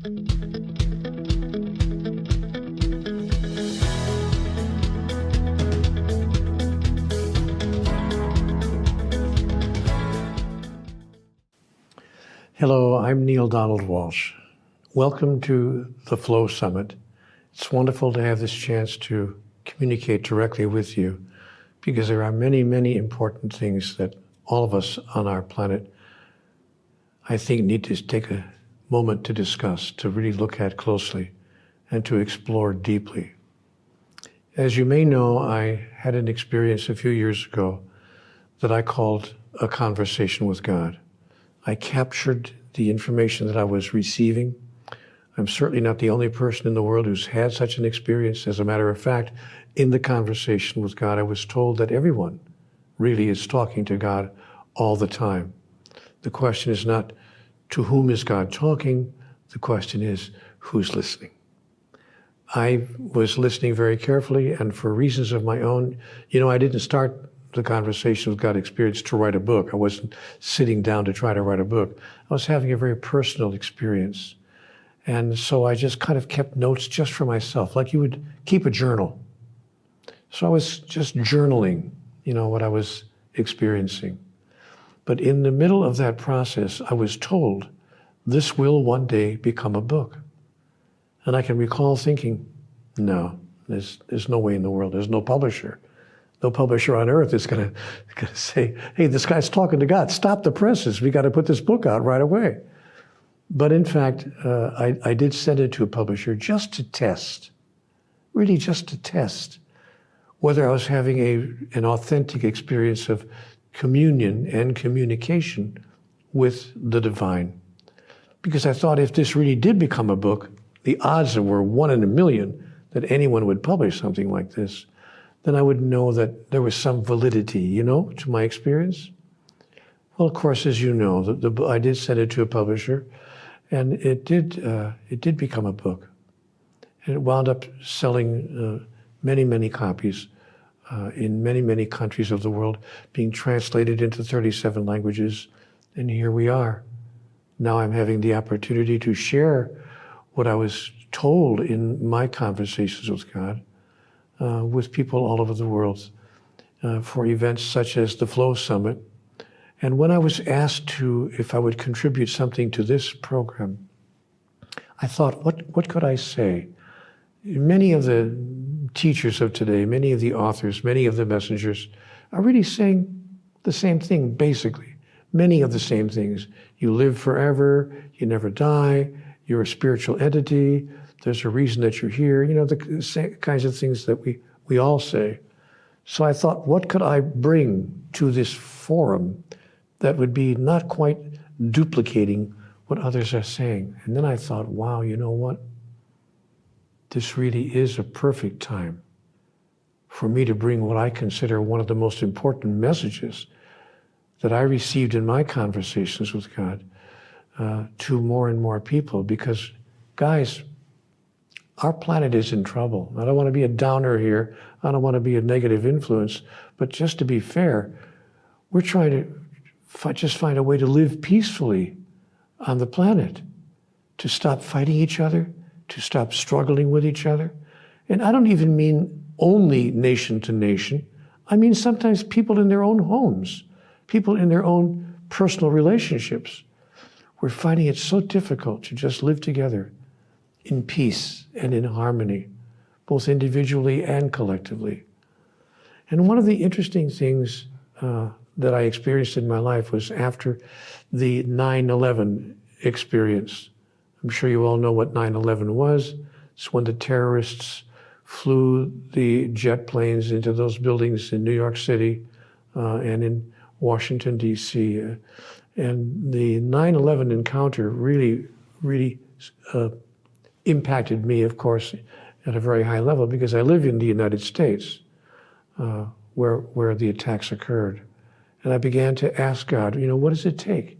Hello, I'm Neale Walsch. Welcome to the Flow Summit. It's wonderful to have this chance to communicate directly with you because there are many, many important things that all of us on our planet, I think, need to take a moment to discuss, to really look at closely, and to explore deeply. As you may know, I had an experience a few years ago that I called a conversation with God. I captured the information that I was receiving. I'm certainly not the only person in the world who's had such an experience. As a matter of fact, in the conversation with God, I was told that everyone really is talking to God all the time. The question is not to whom is God talking, the question is who's listening. I was listening very carefully, and for reasons of my own, I didn't start the conversation with God experience to write a book. I wasn't sitting down to try to write a book. I was having a very personal experience. And so I just kind of kept notes just for myself, like you would keep a journal. So I was just journaling, what I was experiencing. But in the middle of that process, I was told, this will one day become a book. And I can recall thinking, no, there's no way in the world. There's no publisher. No publisher on earth is going to say, hey, this guy's talking to God. Stop the presses. We got to put this book out right away. But in fact, I did send it to a publisher just to test, really just to test whether I was having an authentic experience of communion and communication with the divine. Because I thought if this really did become a book, the odds were 1 in a million that anyone would publish something like this. Then I would know that there was some validity, to my experience. Well, of course, as you know, I did send it to a publisher, and it did become a book. And it wound up selling many, many copies in many, many countries of the world, being translated into 37 languages, and here we are. Now I'm having the opportunity to share what I was told in my conversations with God, with people all over the world for events such as the Flow Summit. And when I was asked if I would contribute something to this program, I thought, what could I say? Many of the teachers of today, many of the authors, many of the messengers are really saying the same thing, basically. Many of the same things. You live forever, you never die, you're a spiritual entity, there's a reason that you're here, the same kinds of things that we all say. So I thought, what could I bring to this forum that would be not quite duplicating what others are saying? And then I thought, wow, you know what? This really is a perfect time for me to bring what I consider one of the most important messages that I received in my conversations with God to more and more people. Because, guys, our planet is in trouble. I don't want to be a downer here. I don't want to be a negative influence. But just to be fair, we're trying to just find a way to live peacefully on the planet, to stop fighting each other, to stop struggling with each other. And I don't even mean only nation to nation. I mean sometimes people in their own homes, people in their own personal relationships. We're finding it so difficult to just live together in peace and in harmony, both individually and collectively. And one of the interesting things that I experienced in my life was after the 9/11 experience. I'm sure you all know what 9/11 was. It's when the terrorists flew the jet planes into those buildings in New York City and in Washington, D.C. And the 9/11 encounter really impacted me, of course, at a very high level because I live in the United States where the attacks occurred. And I began to ask God, what does it take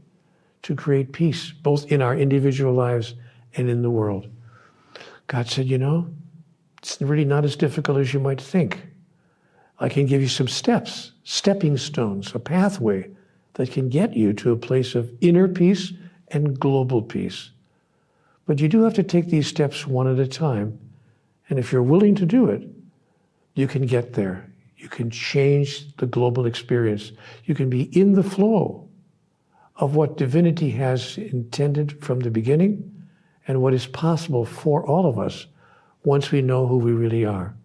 to create peace, both in our individual lives and in the world? God said, it's really not as difficult as you might think. I can give you some steps, stepping stones, a pathway that can get you to a place of inner peace and global peace. But you do have to take these steps one at a time. And if you're willing to do it, you can get there. You can change the global experience. You can be in the flow of what divinity has intended from the beginning and what is possible for all of us once we know who we really are.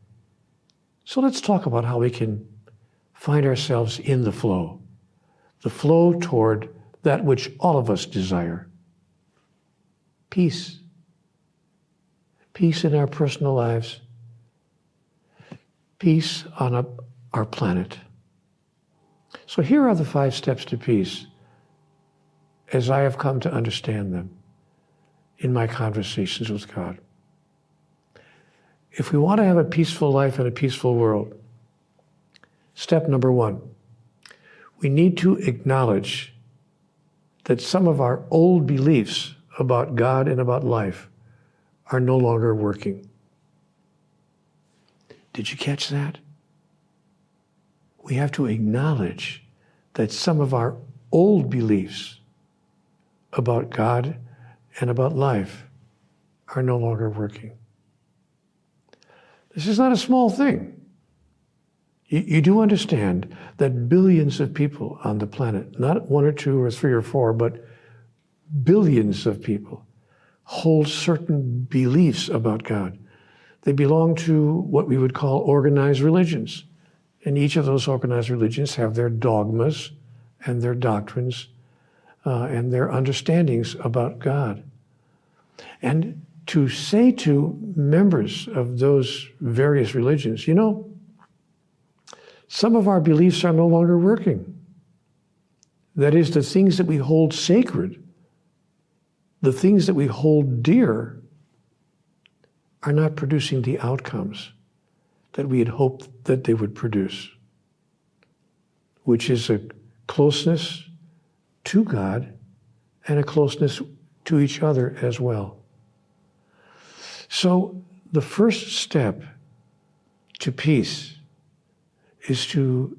So let's talk about how we can find ourselves in the flow toward that which all of us desire. Peace. Peace in our personal lives. Peace on our planet. So here are the 5 steps to peace as I have come to understand them in my conversations with God. If we want to have a peaceful life and a peaceful world, step number 1, we need to acknowledge that some of our old beliefs about God and about life are no longer working. Did you catch that? We have to acknowledge that some of our old beliefs about God and about life are no longer working. This is not a small thing. You do understand that billions of people on the planet, not 1 or 2 or 3 or 4, but billions of people hold certain beliefs about God. They belong to what we would call organized religions. And each of those organized religions have their dogmas and their doctrines and their understandings about God. And to say to members of those various religions, you know, some of our beliefs are no longer working. That is, the things that we hold sacred, the things that we hold dear, are not producing the outcomes that we had hoped that they would produce, which is a closeness to God and a closeness to each other as well. So the first step to peace is to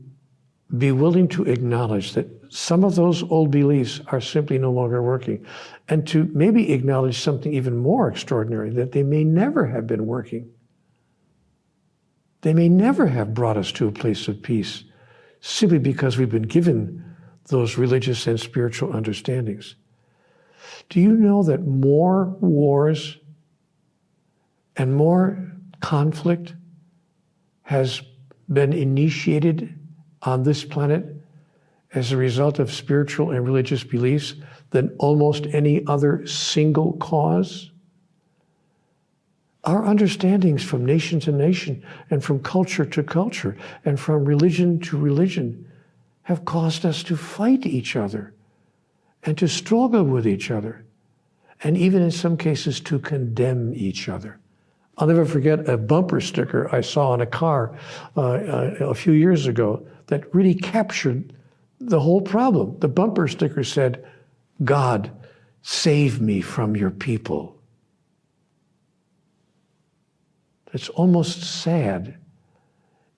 be willing to acknowledge that some of those old beliefs are simply no longer working, and to maybe acknowledge something even more extraordinary, that they may never have been working. They may never have brought us to a place of peace simply because we've been given those religious and spiritual understandings. Do you know that more wars and more conflict has been initiated on this planet as a result of spiritual and religious beliefs than almost any other single cause? Our understandings from nation to nation and from culture to culture and from religion to religion have caused us to fight each other and to struggle with each other, and even in some cases to condemn each other. I'll never forget a bumper sticker I saw on a car a few years ago that really captured the whole problem. The bumper sticker said, "God, save me from your people." It's almost sad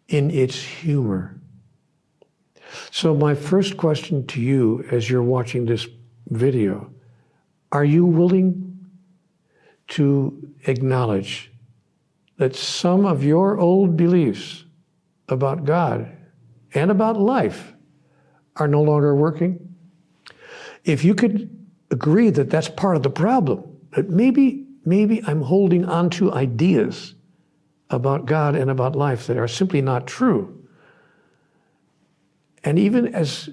in its humor. So my first question to you as you're watching this video, are you willing to acknowledge that some of your old beliefs about God and about life are no longer working? If you could agree that that's part of the problem, that maybe I'm holding on to ideas about God and about life that are simply not true, and even as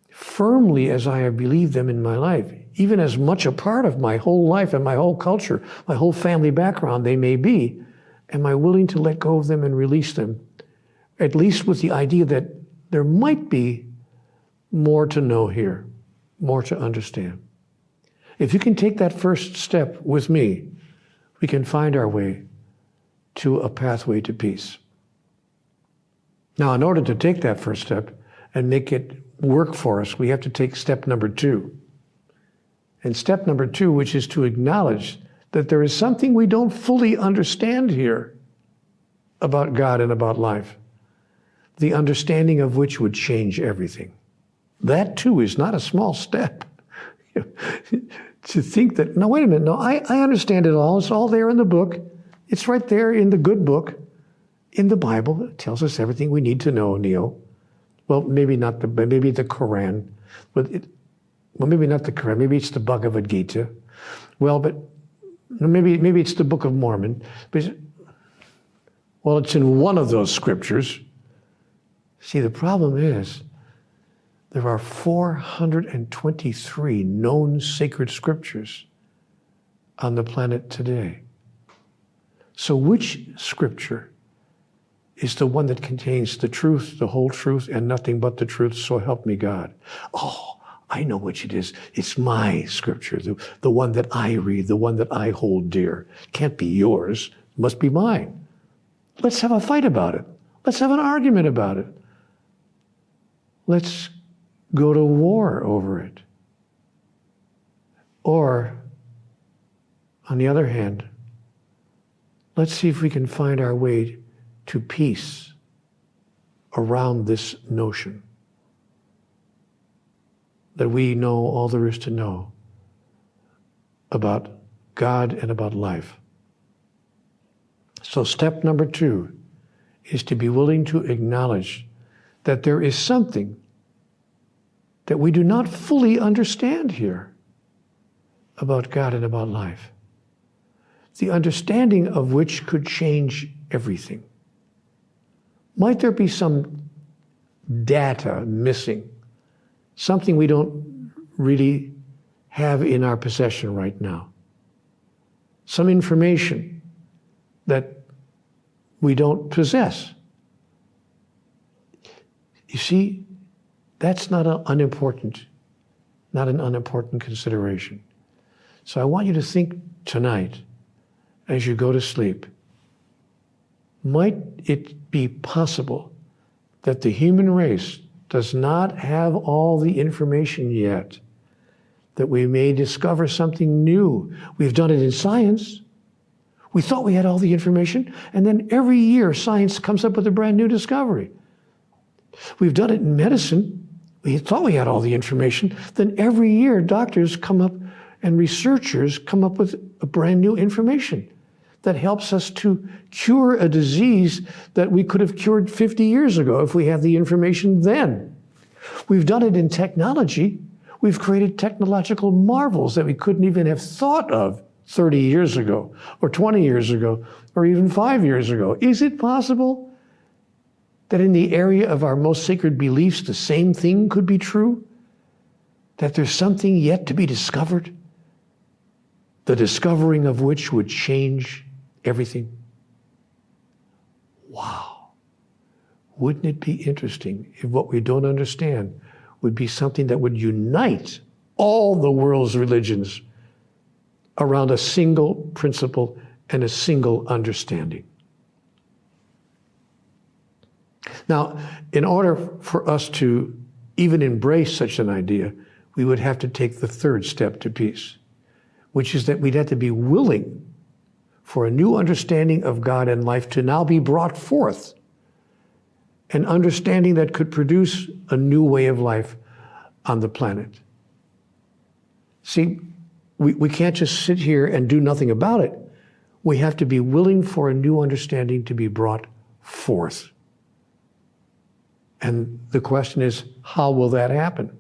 firmly as I have believed them in my life, even as much a part of my whole life and my whole culture, my whole family background they may be, am I willing to let go of them and release them, at least with the idea that there might be more to know here, more to understand? If you can take that first step with me, we can find our way to a pathway to peace. Now, in order to take that first step and make it work for us, we have to take step number 2. And step number 2, which is to acknowledge that there is something we don't fully understand here about God and about life, the understanding of which would change everything. That too is not a small step. to think that, no, wait a minute, no, I understand it all. It's all there in the book. It's right there in the good book. In the Bible, it tells us everything we need to know, Neale. Well, maybe not maybe the Quran. Well, maybe not the Quran. Maybe it's the Bhagavad Gita. Well, but maybe it's the Book of Mormon. But, well, it's in one of those scriptures. See, the problem is there are 423 known sacred scriptures on the planet today. So which scripture is the one that contains the truth, the whole truth, and nothing but the truth, so help me God? Oh, I know which it is. It's my scripture, the one that I read, the one that I hold dear. Can't be yours, it must be mine. Let's have a fight about it. Let's have an argument about it. Let's go to war over it. Or, on the other hand, let's see if we can find our way to peace around this notion that we know all there is to know about God and about life. So step number 2 is to be willing to acknowledge that there is something that we do not fully understand here about God and about life, the understanding of which could change everything. Might there be some data missing, something we don't really have in our possession right now, some information that we don't possess? You see, that's not an unimportant consideration. So I want you to think tonight, as you go to sleep, might it be possible that the human race does not have all the information yet, that we may discover something new? We've done it in science. We thought we had all the information, and then every year science comes up with a brand new discovery. We've done it in medicine. We thought we had all the information. Then every year doctors come up and researchers come up with a brand new information that helps us to cure a disease that we could have cured 50 years ago if we had the information then. We've done it in technology. We've created technological marvels that we couldn't even have thought of 30 years ago, or 20 years ago, or even 5 years ago. Is it possible that in the area of our most sacred beliefs, the same thing could be true? That there's something yet to be discovered, the discovering of which would change everything? Wow. Wouldn't it be interesting if what we don't understand would be something that would unite all the world's religions around a single principle and a single understanding? Now, in order for us to even embrace such an idea, we would have to take the third step to peace, which is that we'd have to be willing for a new understanding of God and life to now be brought forth, an understanding that could produce a new way of life on the planet. See, we can't just sit here and do nothing about it. We have to be willing for a new understanding to be brought forth. And the question is, how will that happen?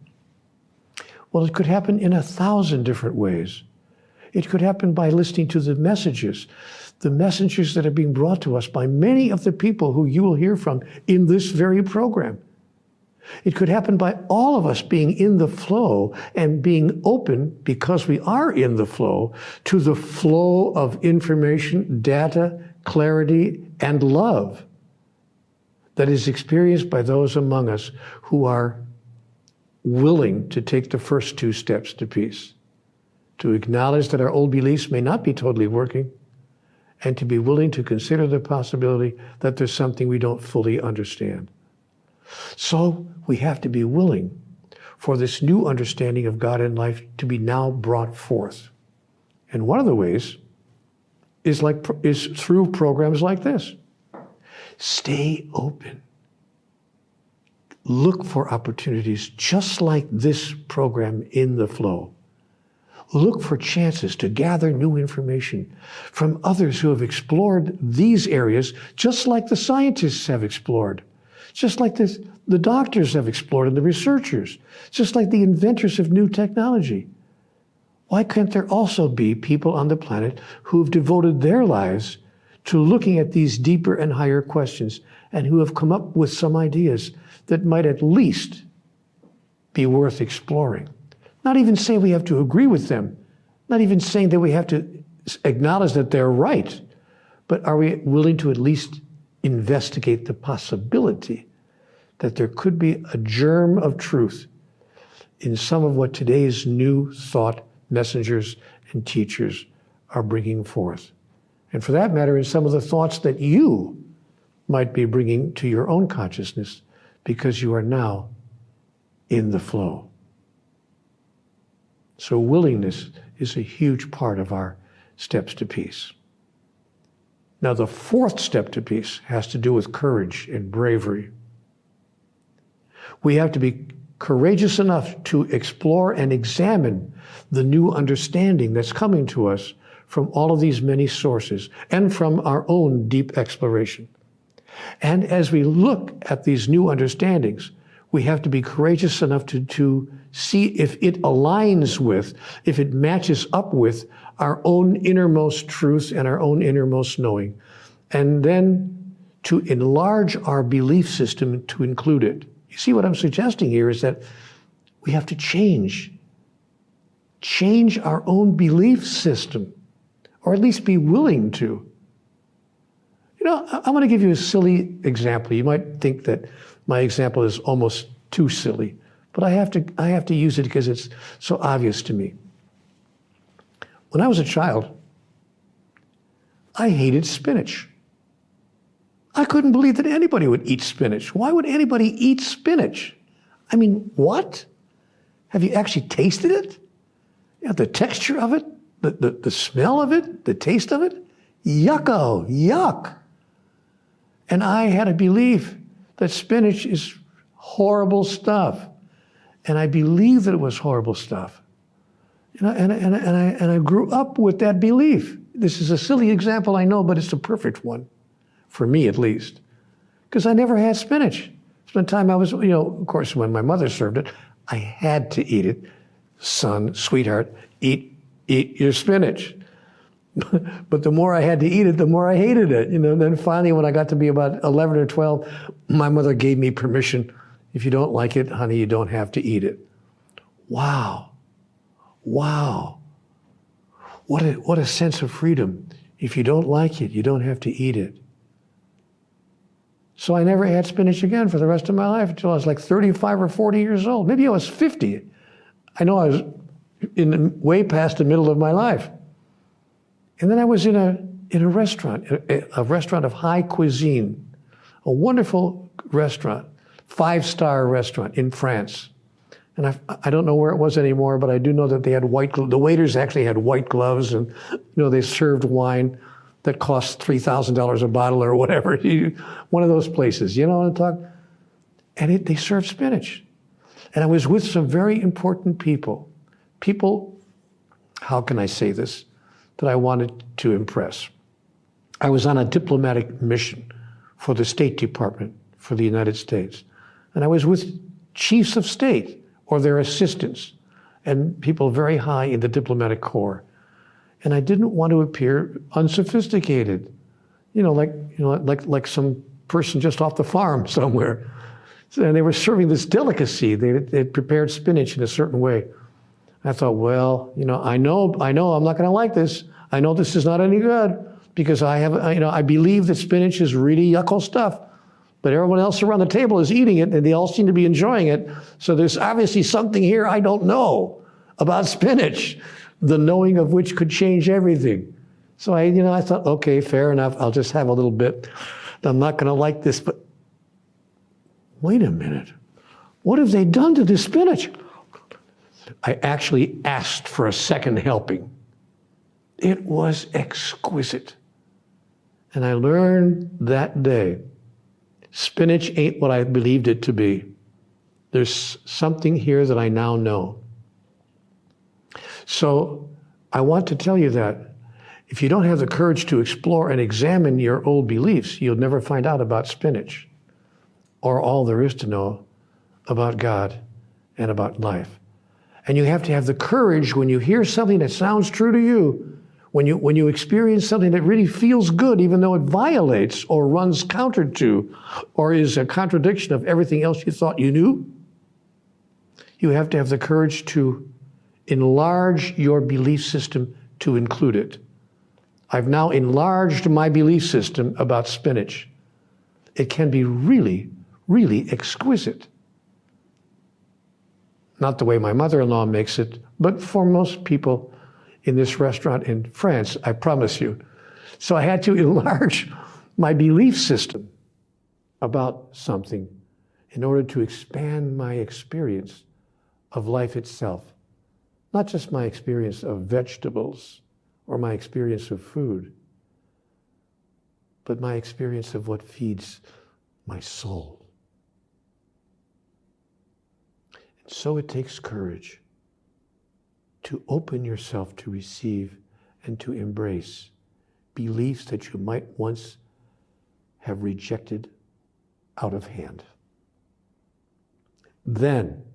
Well, it could happen in 1,000 different ways. It could happen by listening to the messages that are being brought to us by many of the people who you will hear from in this very program. It could happen by all of us being in the flow and being open, because we are in the flow, to the flow of information, data, clarity, and love that is experienced by those among us who are willing to take the first 2 steps to peace, to acknowledge that our old beliefs may not be totally working, and to be willing to consider the possibility that there's something we don't fully understand. So we have to be willing for this new understanding of God and life to be now brought forth. And one of the ways is through programs like this. Stay open. Look for opportunities just like this program in the flow. Look for chances to gather new information from others who have explored these areas just like the scientists have explored, just like the doctors have explored and the researchers, just like the inventors of new technology. Why can't there also be people on the planet who have devoted their lives to looking at these deeper and higher questions and who have come up with some ideas that might at least be worth exploring? Not even saying we have to agree with them, not even saying that we have to acknowledge that they're right, but are we willing to at least investigate the possibility that there could be a germ of truth in some of what today's new thought messengers and teachers are bringing forth? And for that matter, in some of the thoughts that you might be bringing to your own consciousness because you are now in the flow. So willingness is a huge part of our steps to peace. Now, the fourth step to peace has to do with courage and bravery. We have to be courageous enough to explore and examine the new understanding that's coming to us from all of these many sources and from our own deep exploration. And as we look at these new understandings, we have to be courageous enough to see if it aligns with, if it matches up with our own innermost truth and our own innermost knowing. And then to enlarge our belief system to include it. You see what I'm suggesting here is that we have to change our own belief system, or at least be willing to. You know, I'm going to give you a silly example. You might think that my example is almost too silly, but I have to use it because it's so obvious to me. When I was a child, I hated spinach. I couldn't believe that anybody would eat spinach. Why would anybody eat spinach? I mean, what? Have you actually tasted it? You know, the texture of it, the smell of it, the taste of it? Yucko, yuck. And I had a belief that spinach is horrible stuff. And I believed that it was horrible stuff. And I grew up with that belief. This is a silly example, I know, but it's the perfect one, for me at least. Because I never had spinach. From the time I was, of course, when my mother served it, I had to eat it. Son, sweetheart, eat your spinach. But the more I had to eat it, the more I hated it. Then finally, when I got to be about 11 or 12, my mother gave me permission. If you don't like it, honey, you don't have to eat it. Wow. Wow. What a sense of freedom. If you don't like it, you don't have to eat it. So I never had spinach again for the rest of my life until I was like 35 or 40 years old. Maybe I was 50. I know I was way past the middle of my life. And then I was in a restaurant of high cuisine, a wonderful restaurant, 5-star restaurant in France. And I don't know where it was anymore, but I do know that they had the waiters actually had white gloves, and they served wine that cost $3,000 a bottle or whatever. One of those places, you know what I'm talking? And they served spinach. And I was with some very important people. People, how can I say this, that I wanted to impress. I was on a diplomatic mission for the State Department for the United States. And I was with chiefs of state or their assistants and people very high in the diplomatic corps. And I didn't want to appear unsophisticated, like some person just off the farm somewhere. And they were serving this delicacy. They prepared spinach in a certain way. I thought, well, I know I'm not going to like this. I know this is not any good because I believe that spinach is really yucko stuff. But everyone else around the table is eating it, and they all seem to be enjoying it. So there's obviously something here I don't know about spinach, the knowing of which could change everything. So I thought, okay, fair enough. I'll just have a little bit. I'm not going to like this, but wait a minute. What have they done to this spinach? I actually asked for a second helping. It was exquisite. And I learned that day, spinach ain't what I believed it to be. There's something here that I now know. So I want to tell you that if you don't have the courage to explore and examine your old beliefs, you'll never find out about spinach or all there is to know about God and about life. And you have to have the courage when you hear something that sounds true to you, when you experience something that really feels good, even though it violates or runs counter to or is a contradiction of everything else you thought you knew, you have to have the courage to enlarge your belief system to include it. I've now enlarged my belief system about spinach. It can be really, really exquisite. Not the way my mother-in-law makes it, but for most people in this restaurant in France, I promise you. So I had to enlarge my belief system about something in order to expand my experience of life itself. Not just my experience of vegetables or my experience of food, but my experience of what feeds my soul. And so it takes courage to open yourself to receive and to embrace beliefs that you might once have rejected out of hand. Then,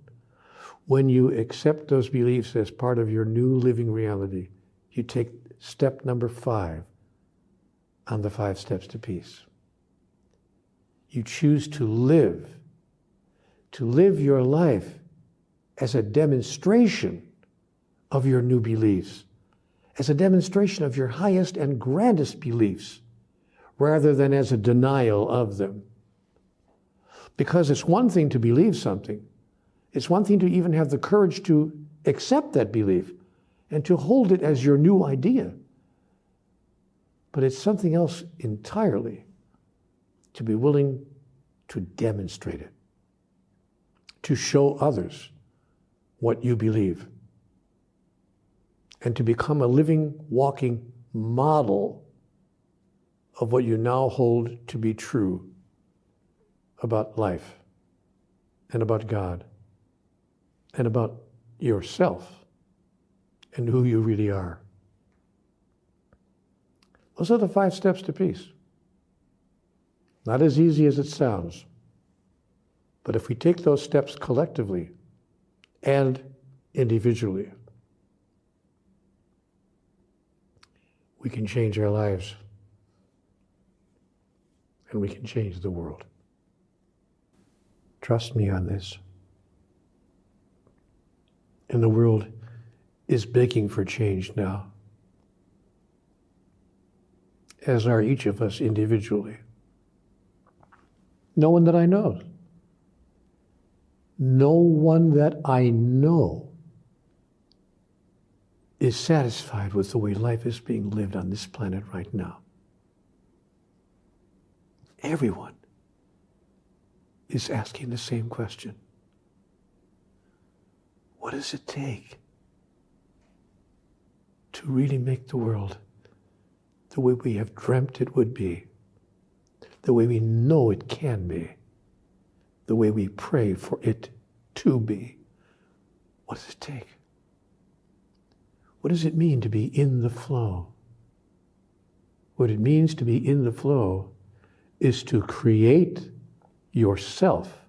when you accept those beliefs as part of your new living reality, you take step number 5 on the 5 steps to peace. You choose to live your life as a demonstration of your new beliefs, as a demonstration of your highest and grandest beliefs, rather than as a denial of them. Because it's one thing to believe something. It's one thing to even have the courage to accept that belief and to hold it as your new idea. But it's something else entirely to be willing to demonstrate it, to show others what you believe, and to become a living, walking model of what you now hold to be true about life and about God and about yourself and who you really are. Those are the 5 steps to peace. Not as easy as it sounds, but if we take those steps collectively and individually, we can change our lives and we can change the world. Trust me on this. And the world is begging for change now, as are each of us individually. No one that I know. No one that I know is satisfied with the way life is being lived on this planet right now. Everyone is asking the same question. What does it take to really make the world the way we have dreamt it would be, the way we know it can be, the way we pray for it to be? What does it take? What does it mean to be in the flow? What it means to be in the flow is to create yourself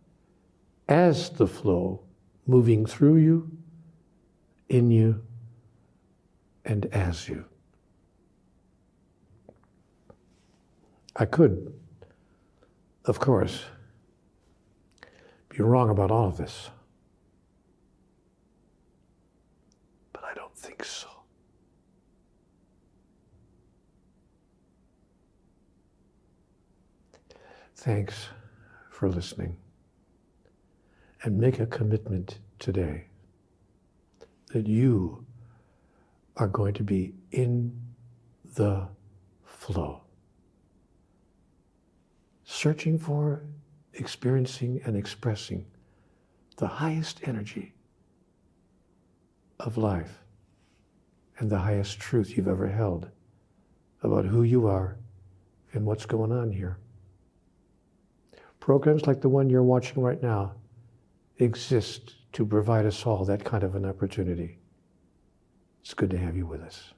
as the flow, moving through you, in you, and as you. I could, of course, be wrong about all of this, but I don't think so. Thanks for listening, and make a commitment today that you are going to be in the flow, searching for, experiencing, and expressing the highest energy of life and the highest truth you've ever held about who you are and what's going on here. Programs like the one you're watching right now exist to provide us all that kind of an opportunity. It's good to have you with us.